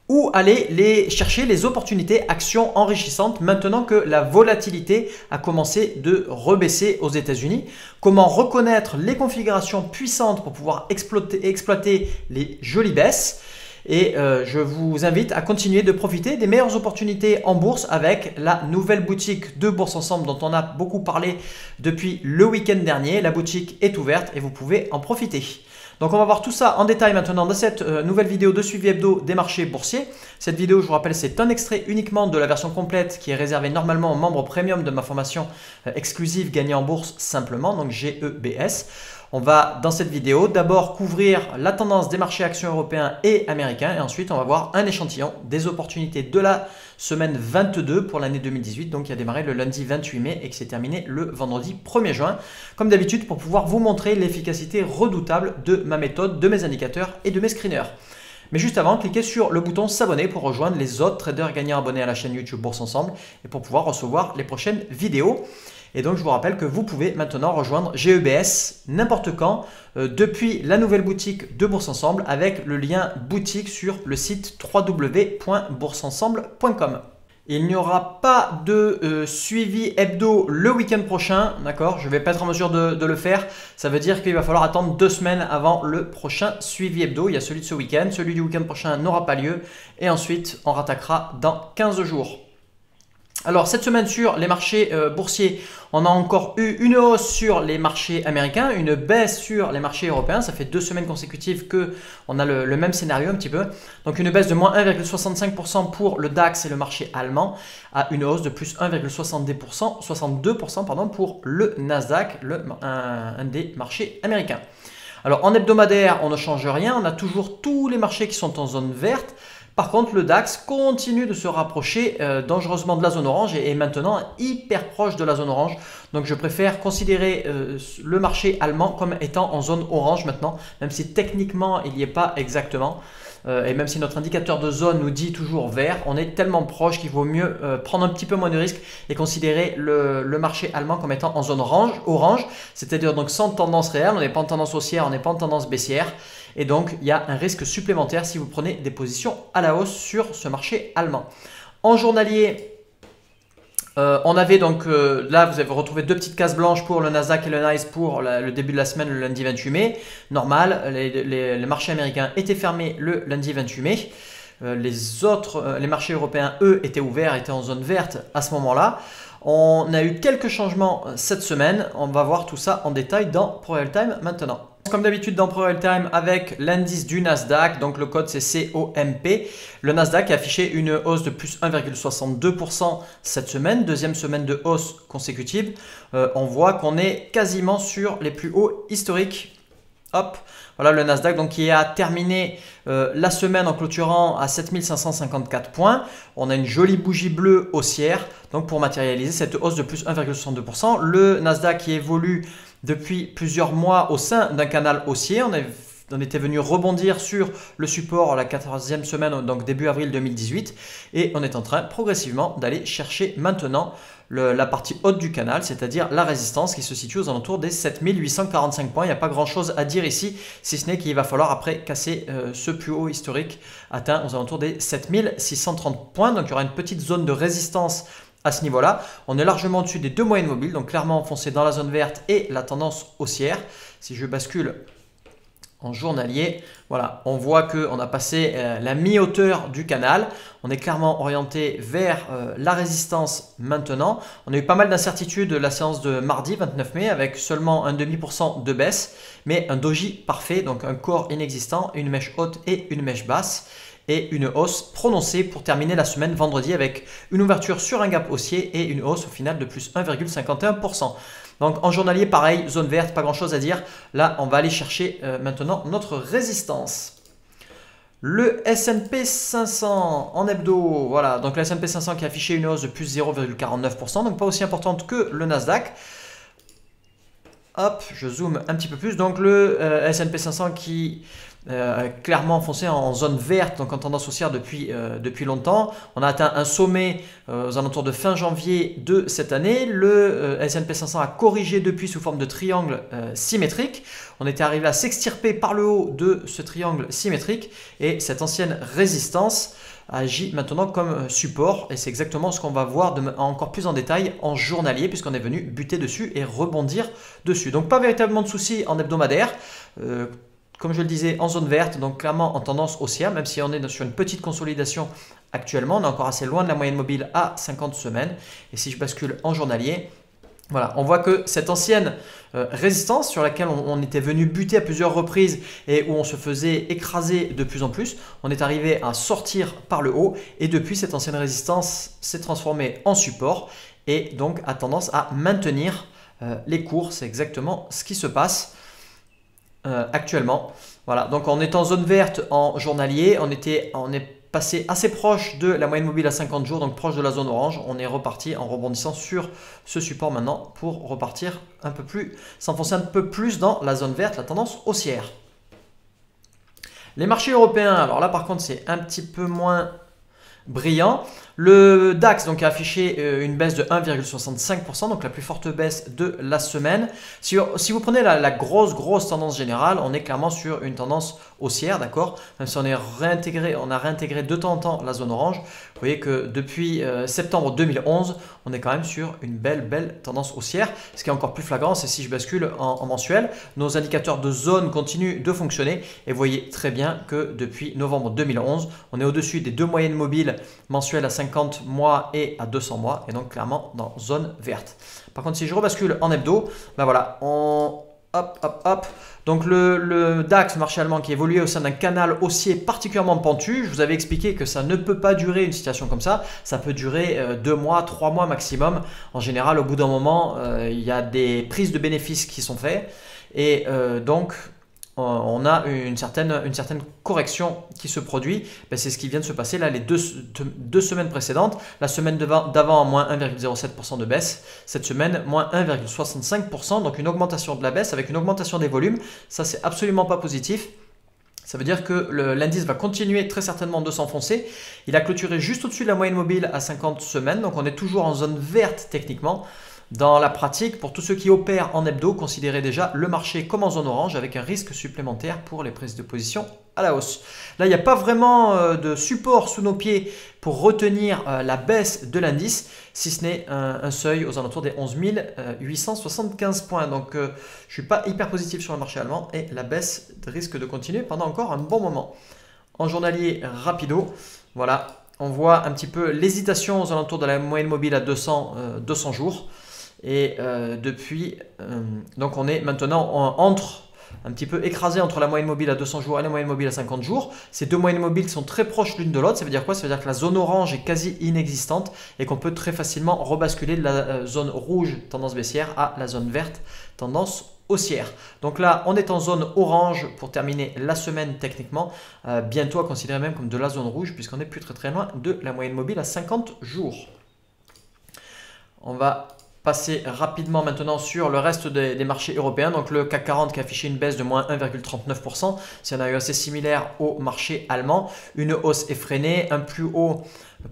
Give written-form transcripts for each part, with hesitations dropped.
ou aller chercher les opportunités actions enrichissantes maintenant que la volatilité a commencé de rebaisser aux États-Unis. Comment reconnaître les configurations puissantes pour pouvoir exploiter les jolies baisses. Et je vous invite à continuer de profiter des meilleures opportunités en bourse avec la nouvelle boutique de Bourse Ensemble dont on a beaucoup parlé depuis le week-end dernier. La boutique est ouverte et vous pouvez en profiter. Donc on va voir tout ça en détail maintenant dans cette nouvelle vidéo de suivi hebdo des marchés boursiers. Cette vidéo, je vous rappelle, c'est un extrait uniquement de la version complète qui est réservée normalement aux membres premium de ma formation exclusive Gagner en bourse simplement, donc GEBS. On va dans cette vidéo d'abord couvrir la tendance des marchés actions européens et américains et ensuite on va voir un échantillon des opportunités de la semaine 22 pour l'année 2018, donc qui a démarré le lundi 28 mai et qui s'est terminé le vendredi 1er juin. Comme d'habitude pour pouvoir vous montrer l'efficacité redoutable de ma méthode, de mes indicateurs et de mes screeners. Mais juste avant, cliquez sur le bouton s'abonner pour rejoindre les autres traders gagnants abonnés à la chaîne YouTube Bourse Ensemble et pour pouvoir recevoir les prochaines vidéos. Et donc, je vous rappelle que vous pouvez maintenant rejoindre GEBS n'importe quand depuis la nouvelle boutique de Bourse Ensemble avec le lien boutique sur le site www.boursensemble.com. Il n'y aura pas de suivi hebdo le week-end prochain, d'accord? Je ne vais pas être en mesure de le faire. Ça veut dire qu'il va falloir attendre 2 semaines avant le prochain suivi hebdo. Il y a celui de ce week-end, celui du week-end prochain n'aura pas lieu et ensuite on rattaquera dans 15 jours. Alors cette semaine sur les marchés boursiers, on a encore eu une hausse sur les marchés américains, une baisse sur les marchés européens. Ça fait 2 semaines consécutives qu'on a le même scénario un petit peu. Donc une baisse de moins 1,65% pour le DAX et le marché allemand, à une hausse de plus 1,62% pour le Nasdaq, un des marchés américains. Alors en hebdomadaire, on ne change rien, on a toujours tous les marchés qui sont en zone verte. Par contre, le DAX continue de se rapprocher dangereusement de la zone orange et est maintenant hyper proche de la zone orange. Donc, je préfère considérer le marché allemand comme étant en zone orange maintenant, même si techniquement, il n'y est pas exactement. Et même si notre indicateur de zone nous dit toujours vert, on est tellement proche qu'il vaut mieux prendre un petit peu moins de risques et considérer le marché allemand comme étant en zone orange, c'est-à-dire donc sans tendance réelle, on n'est pas en tendance haussière, on n'est pas en tendance baissière. Et donc, il y a un risque supplémentaire si vous prenez des positions à la hausse sur ce marché allemand. En journalier, on avait donc là, vous avez retrouvé 2 petites cases blanches pour le Nasdaq et le Nice pour le début de la semaine, le lundi 28 mai. Normal, les marchés américains étaient fermés le lundi 28 mai. Les marchés européens, eux, étaient ouverts, étaient en zone verte à ce moment-là. On a eu quelques changements cette semaine. On va voir tout ça en détail dans ProRealTime maintenant. Comme d'habitude dans ProRealTime avec l'indice du Nasdaq, donc le code c'est COMP. Le Nasdaq a affiché une hausse de plus 1,62% cette semaine, deuxième semaine de hausse consécutive. On voit qu'on est quasiment sur les plus hauts historiques. Hop, voilà le Nasdaq donc, qui a terminé la semaine en clôturant à 7554 points. On a une jolie bougie bleue haussière donc pour matérialiser cette hausse de plus 1,62%. Le Nasdaq qui évolue depuis plusieurs mois au sein d'un canal haussier. On était venu rebondir sur le support à la 14e semaine, donc début avril 2018. Et on est en train progressivement d'aller chercher maintenant la partie haute du canal, c'est-à-dire la résistance qui se situe aux alentours des 7845 points. Il n'y a pas grand-chose à dire ici, si ce n'est qu'il va falloir après casser ce plus haut historique atteint aux alentours des 7630 points. Donc il y aura une petite zone de résistance à ce niveau-là. On est largement au-dessus des 2 moyennes mobiles, donc clairement enfoncé dans la zone verte et la tendance haussière. Si je bascule en journalier, voilà, on voit qu'on a passé la mi-hauteur du canal. On est clairement orienté vers la résistance maintenant. On a eu pas mal d'incertitudes la séance de mardi 29 mai avec seulement un demi% de baisse, mais un doji parfait, donc un corps inexistant, une mèche haute et une mèche basse. Et une hausse prononcée pour terminer la semaine vendredi avec une ouverture sur un gap haussier et une hausse au final de plus 1,51%. Donc en journalier, pareil, zone verte, pas grand chose à dire. Là, on va aller chercher maintenant notre résistance. Le S&P 500 en hebdo, voilà, donc le S&P 500 qui a affiché une hausse de plus 0,49%, donc pas aussi importante que le Nasdaq. Hop, je zoome un petit peu plus. Donc le S&P 500 qui clairement enfoncé en zone verte, donc en tendance haussière depuis longtemps. On a atteint un sommet aux alentours de fin janvier de cette année. Le S&P 500 a corrigé depuis sous forme de triangle symétrique. On était arrivé à s'extirper par le haut de ce triangle symétrique et cette ancienne résistance agit maintenant comme support et c'est exactement ce qu'on va voir encore plus en détail en journalier puisqu'on est venu buter dessus et rebondir dessus. Donc pas véritablement de soucis en hebdomadaire. Comme je le disais, en zone verte, donc clairement en tendance haussière, même si on est sur une petite consolidation actuellement, on est encore assez loin de la moyenne mobile à 50 semaines. Et si je bascule en journalier, voilà, on voit que cette ancienne résistance sur laquelle on était venu buter à plusieurs reprises et où on se faisait écraser de plus en plus, on est arrivé à sortir par le haut et depuis cette ancienne résistance s'est transformée en support et donc a tendance à maintenir les cours. C'est exactement ce qui se passe actuellement. Voilà, donc on est en zone verte en journalier, on est passé assez proche de la moyenne mobile à 50 jours, donc proche de la zone orange. On est reparti en rebondissant sur ce support maintenant pour repartir un peu plus, s'enfoncer un peu plus dans la zone verte, la tendance haussière. Les marchés européens, alors là par contre c'est un petit peu moins brillant. Le DAX donc, a affiché une baisse de 1,65%, donc la plus forte baisse de la semaine. Si vous prenez la grosse tendance générale, on est clairement sur une tendance haussière, d'accord. Même si on a réintégré de temps en temps la zone orange, vous voyez que depuis septembre 2011, on est quand même sur une belle tendance haussière. Ce qui est encore plus flagrant, c'est si je bascule en mensuel, nos indicateurs de zone continuent de fonctionner et vous voyez très bien que depuis novembre 2011, on est au-dessus des deux moyennes mobiles mensuelles à 50 mois et à 200 mois et donc clairement dans zone verte. Par contre, si je rebascule en hebdo, ben voilà, hop. Donc le DAX, marché allemand, qui évoluait au sein d'un canal haussier particulièrement pentu. Je vous avais expliqué que ça ne peut pas durer une situation comme ça. Ça peut durer 2 mois, 3 mois maximum. En général, au bout d'un moment, il y a des prises de bénéfices qui sont faites et donc on a une certaine correction qui se produit. Ben, c'est ce qui vient de se passer là les deux semaines précédentes. La semaine d'avant, moins 1,07% de baisse. Cette semaine, moins 1,65%. Donc une augmentation de la baisse avec une augmentation des volumes. Ça, c'est absolument pas positif. Ça veut dire que l'indice va continuer très certainement de s'enfoncer. Il a clôturé juste au-dessus de la moyenne mobile à 50 semaines. Donc on est toujours en zone verte techniquement. Dans la pratique, pour tous ceux qui opèrent en hebdo, considérez déjà le marché comme en zone orange avec un risque supplémentaire pour les prises de position à la hausse. Là, il n'y a pas vraiment de support sous nos pieds pour retenir la baisse de l'indice, si ce n'est un seuil aux alentours des 11 875 points. Donc, je ne suis pas hyper positif sur le marché allemand et la baisse risque de continuer pendant encore un bon moment. En journalier rapido, voilà, on voit un petit peu l'hésitation aux alentours de la moyenne mobile à 200 jours. Et depuis, donc on est maintenant un petit peu écrasé entre la moyenne mobile à 200 jours et la moyenne mobile à 50 jours. Ces deux moyennes mobiles sont très proches l'une de l'autre. Ça veut dire quoi? Ça veut dire que la zone orange est quasi inexistante et qu'on peut très facilement rebasculer de la zone rouge, tendance baissière, à la zone verte, tendance haussière. Donc là, on est en zone orange pour terminer la semaine techniquement. Bientôt à considérer même comme de la zone rouge puisqu'on n'est plus très loin de la moyenne mobile à 50 jours. On va passer rapidement maintenant sur le reste des marchés européens. Donc le CAC 40 qui a affiché une baisse de moins 1,39%. C'est un scénario assez similaire au marché allemand. Une hausse effrénée, un plus haut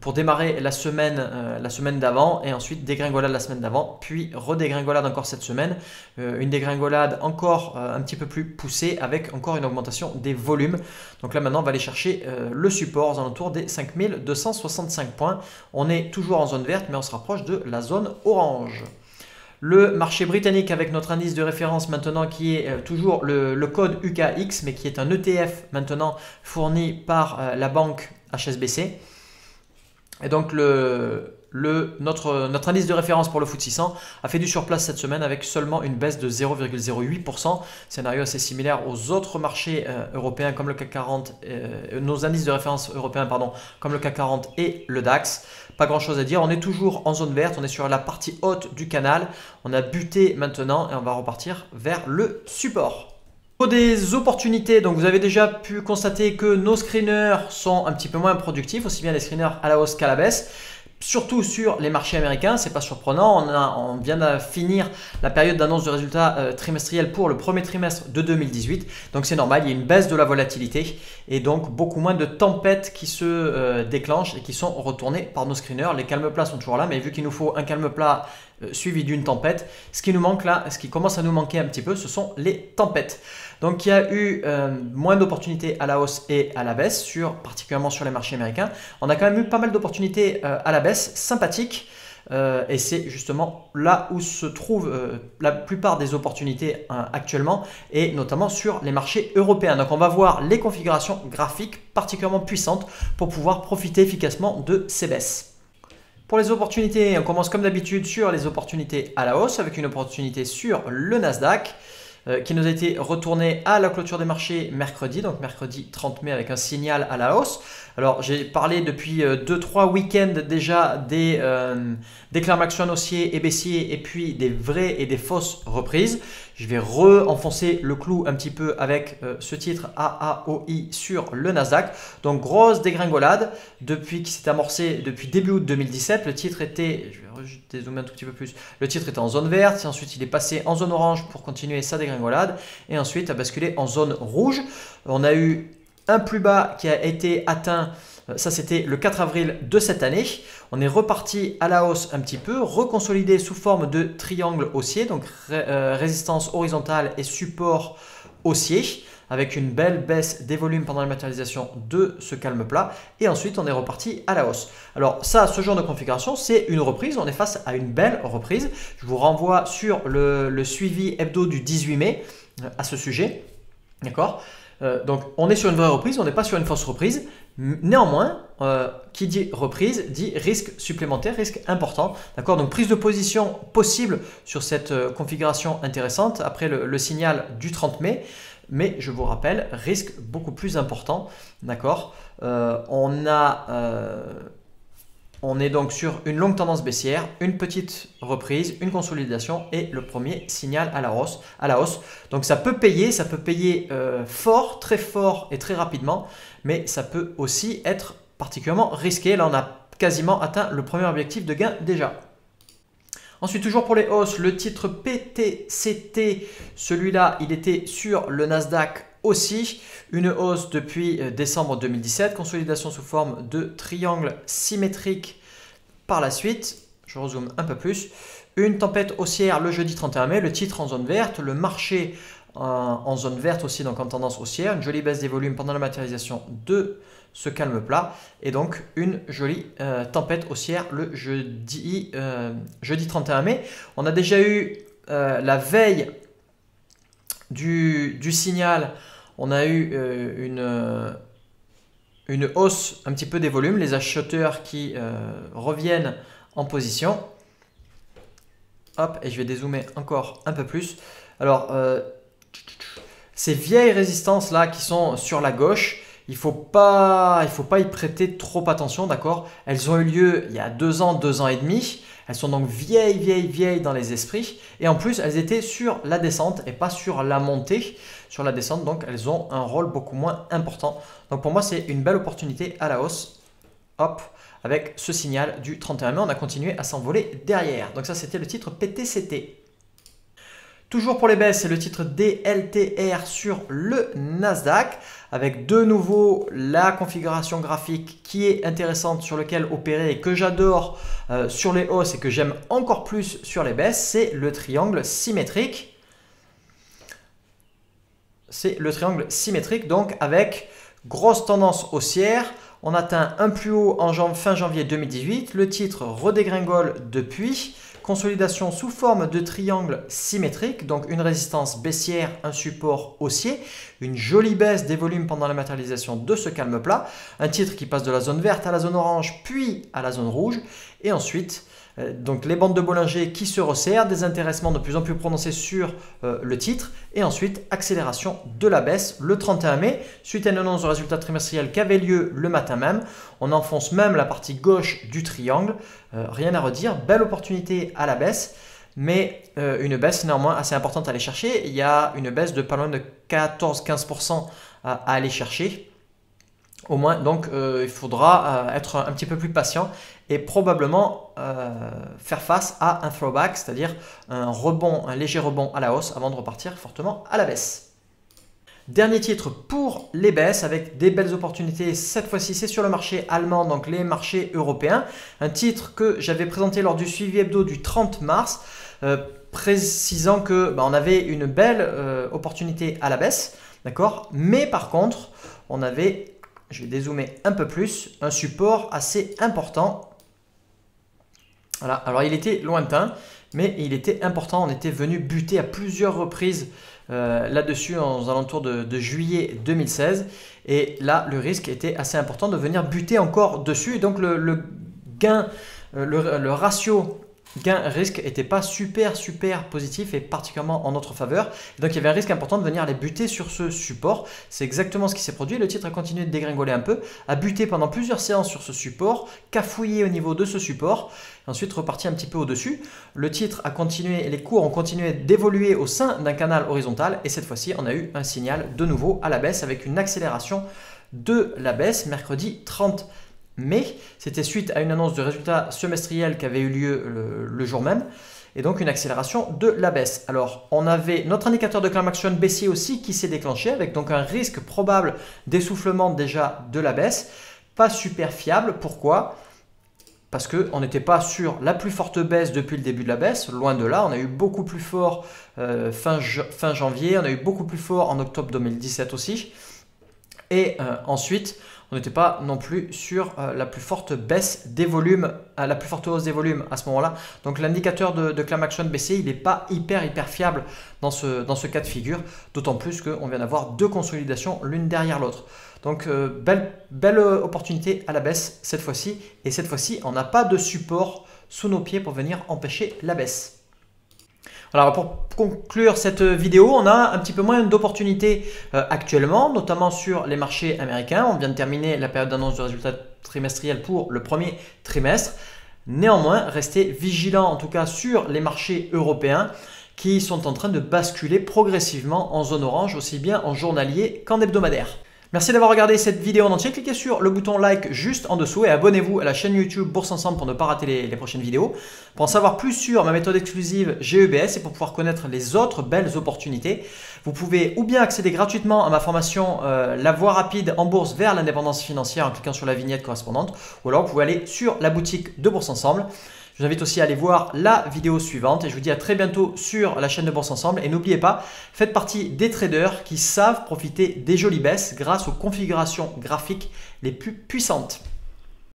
pour démarrer la semaine d'avant et ensuite dégringolade la semaine d'avant, puis redégringolade encore cette semaine. Une dégringolade encore un petit peu plus poussée avec encore une augmentation des volumes. Donc là maintenant on va aller chercher le support aux alentours des 5265 points. On est toujours en zone verte mais on se rapproche de la zone orange. Le marché britannique avec notre indice de référence maintenant qui est toujours le code UKX mais qui est un ETF maintenant fourni par la banque HSBC. Et donc notre indice de référence pour le FTSE 100 a fait du surplace cette semaine avec seulement une baisse de 0,08%. Scénario assez similaire aux autres marchés européens comme le CAC 40, nos indices de référence européens pardon, comme le CAC 40 et le DAX. Pas grand chose à dire, on est toujours en zone verte, on est sur la partie haute du canal. On a buté maintenant et on va repartir vers le support. Pour des opportunités, donc vous avez déjà pu constater que nos screeners sont un petit peu moins productifs, aussi bien les screeners à la hausse qu'à la baisse. surtout sur les marchés américains. C'est pas surprenant, on vient de finir la période d'annonce de résultats trimestriels pour le premier trimestre de 2018. Donc c'est normal, il y a une baisse de la volatilité et donc beaucoup moins de tempêtes qui se déclenchent et qui sont retournées par nos screeners. Les calmes plats sont toujours là, mais vu qu'il nous faut un calme plat suivi d'une tempête, ce qui nous manque là, ce qui commence à nous manquer un petit peu, ce sont les tempêtes. Donc il y a eu moins d'opportunités à la hausse et à la baisse, particulièrement sur les marchés américains. On a quand même eu pas mal d'opportunités à la baisse, sympathiques. Et c'est justement là où se trouvent la plupart des opportunités actuellement, et notamment sur les marchés européens. Donc on va voir les configurations graphiques particulièrement puissantes pour pouvoir profiter efficacement de ces baisses. Pour les opportunités, on commence comme d'habitude sur les opportunités à la hausse avec une opportunité sur le Nasdaq qui nous a été retourné à la clôture des marchés mercredi, donc mercredi 30 mai avec un signal à la hausse. Alors j'ai parlé depuis 2-3 week-ends déjà des déclamations haussiers et baissiers et puis des vraies et des fausses reprises. Je vais re-enfoncer le clou un petit peu avec ce titre AAOI sur le Nasdaq. Donc grosse dégringolade depuis qui s'est amorcé depuis début août 2017. Le titre était, je vais dézoomer un tout petit peu plus, le titre était en zone verte, et ensuite il est passé en zone orange pour continuer sa dégringolade et ensuite a basculé en zone rouge. On a eu un plus bas qui a été atteint, ça c'était le 4 avril de cette année. On est reparti à la hausse un petit peu, reconsolidé sous forme de triangle haussier, donc résistance horizontale et support haussier, avec une belle baisse des volumes pendant la matérialisation de ce calme plat. Et ensuite, on est reparti à la hausse. Alors ça, ce genre de configuration, c'est une reprise. On est face à une belle reprise. Je vous renvoie sur le suivi hebdo du 18 mai à ce sujet. D'accord ? Donc on est sur une vraie reprise, on n'est pas sur une fausse reprise. Néanmoins, qui dit reprise dit risque supplémentaire, risque important. D'accord, donc prise de position possible sur cette configuration intéressante après le signal du 30 mai. Mais je vous rappelle, risque beaucoup plus important. D'accord, on est donc sur une longue tendance baissière, une petite reprise, une consolidation et le premier signal à la hausse. Donc ça peut payer fort, très fort et très rapidement, mais ça peut aussi être particulièrement risqué. Là, on a quasiment atteint le premier objectif de gain déjà. Ensuite, toujours pour les hausses, le titre PTCT, celui-là, il était sur le Nasdaq aussi, une hausse depuis décembre 2017, consolidation sous forme de triangle symétrique par la suite. Je rezoome un peu plus. Une tempête haussière le jeudi 31 mai, le titre en zone verte, le marché en zone verte aussi, donc en tendance haussière, une jolie baisse des volumes pendant la matérialisation de ce calme plat et donc une jolie tempête haussière le jeudi 31 mai. On a déjà eu la veille du signal, on a eu une hausse un petit peu des volumes, les acheteurs qui reviennent en position. Hop, et je vais dézoomer encore un peu plus. Alors, ces vieilles résistances là qui sont sur la gauche, il ne faut pas y prêter trop attention, d'accord? Elles ont eu lieu il y a 2 ans, 2 ans et demi. Elles sont donc vieilles dans les esprits. Et en plus, elles étaient sur la descente et pas sur la montée. Sur la descente, donc elles ont un rôle beaucoup moins important. Donc pour moi, c'est une belle opportunité à la hausse. Hop, avec ce signal du 31 mai, on a continué à s'envoler derrière. Donc ça, c'était le titre PTCT. Toujours pour les baisses, c'est le titre DLTR sur le Nasdaq avec de nouveau la configuration graphique qui est intéressante sur lequel opérer et que j'adore sur les hausses et que j'aime encore plus sur les baisses, c'est le triangle symétrique. C'est le triangle symétrique donc avec grosse tendance haussière. On atteint un plus haut en fin janvier 2018. Le titre redégringole depuis. Consolidation sous forme de triangle symétrique, donc une résistance baissière, un support haussier, une jolie baisse des volumes pendant la matérialisation de ce calme plat, un titre qui passe de la zone verte à la zone orange puis à la zone rouge et ensuite donc les bandes de Bollinger qui se resserrent, des intéressements de plus en plus prononcés sur le titre et ensuite accélération de la baisse le 31 mai suite à une annonce de résultats trimestriels qui avait lieu le matin même. On enfonce même la partie gauche du triangle, rien à redire, belle opportunité à la baisse mais une baisse néanmoins assez importante à aller chercher. Il y a une baisse de pas loin de 14-15% à aller chercher. Au moins, donc, il faudra être un petit peu plus patient et probablement faire face à un throwback, c'est-à-dire un léger rebond à la hausse avant de repartir fortement à la baisse. Dernier titre pour les baisses avec des belles opportunités. Cette fois-ci, c'est sur le marché allemand, donc les marchés européens. Un titre que j'avais présenté lors du suivi hebdo du 30 mars, précisant que on avait une belle opportunité à la baisse, d'accord. Mais par contre, on avait, je vais dézoomer un peu plus, un support assez important. Voilà. Alors il était lointain, mais il était important. On était venu buter à plusieurs reprises là-dessus aux alentours de juillet 2016. Et là, le risque était assez important de venir buter encore dessus. Et donc le gain, le ratio gain-risque n'était pas super positif et particulièrement en notre faveur. Et donc il y avait un risque important de venir les buter sur ce support. C'est exactement ce qui s'est produit. Le titre a continué de dégringoler un peu, a buté pendant plusieurs séances sur ce support, cafouillé au niveau de ce support, et ensuite reparti un petit peu au-dessus. Le titre a continué, les cours ont continué d'évoluer au sein d'un canal horizontal et cette fois-ci on a eu un signal de nouveau à la baisse avec une accélération de la baisse mercredi 30 mai. C'était suite à une annonce de résultats semestriels qui avait eu lieu le jour même et donc une accélération de la baisse. Alors on avait notre indicateur de climb action baissier aussi qui s'est déclenché avec donc un risque probable d'essoufflement déjà de la baisse. Pas super fiable. Pourquoi ? Parce qu'on n'était pas sur la plus forte baisse depuis le début de la baisse, loin de là. On a eu beaucoup plus fort fin janvier, on a eu beaucoup plus fort en octobre 2017 aussi. Et ensuite, on n'était pas non plus sur la plus forte baisse des volumes, la plus forte hausse des volumes à ce moment-là. Donc l'indicateur de climb action baissier, il n'est pas hyper fiable dans ce cas de figure, d'autant plus qu'on vient d'avoir deux consolidations l'une derrière l'autre. Donc belle opportunité à la baisse cette fois-ci. Et cette fois-ci, on n'a pas de support sous nos pieds pour venir empêcher la baisse. Alors pour conclure cette vidéo, on a un petit peu moins d'opportunités actuellement, notamment sur les marchés américains. On vient de terminer la période d'annonce de résultats trimestriels pour le premier trimestre. Néanmoins, restez vigilants en tout cas sur les marchés européens qui sont en train de basculer progressivement en zone orange, aussi bien en journalier qu'en hebdomadaire. Merci d'avoir regardé cette vidéo en entier. Cliquez sur le bouton like juste en dessous et abonnez-vous à la chaîne YouTube Bourse Ensemble pour ne pas rater les prochaines vidéos. Pour en savoir plus sur ma méthode exclusive GEBS et pour pouvoir connaître les autres belles opportunités, vous pouvez ou bien accéder gratuitement à ma formation La voie rapide en bourse vers l'indépendance financière en cliquant sur la vignette correspondante, ou alors vous pouvez aller sur la boutique de Bourse Ensemble. Je vous invite aussi à aller voir la vidéo suivante et je vous dis à très bientôt sur la chaîne de Bourse Ensemble. Et n'oubliez pas, faites partie des traders qui savent profiter des jolies baisses grâce aux configurations graphiques les plus puissantes.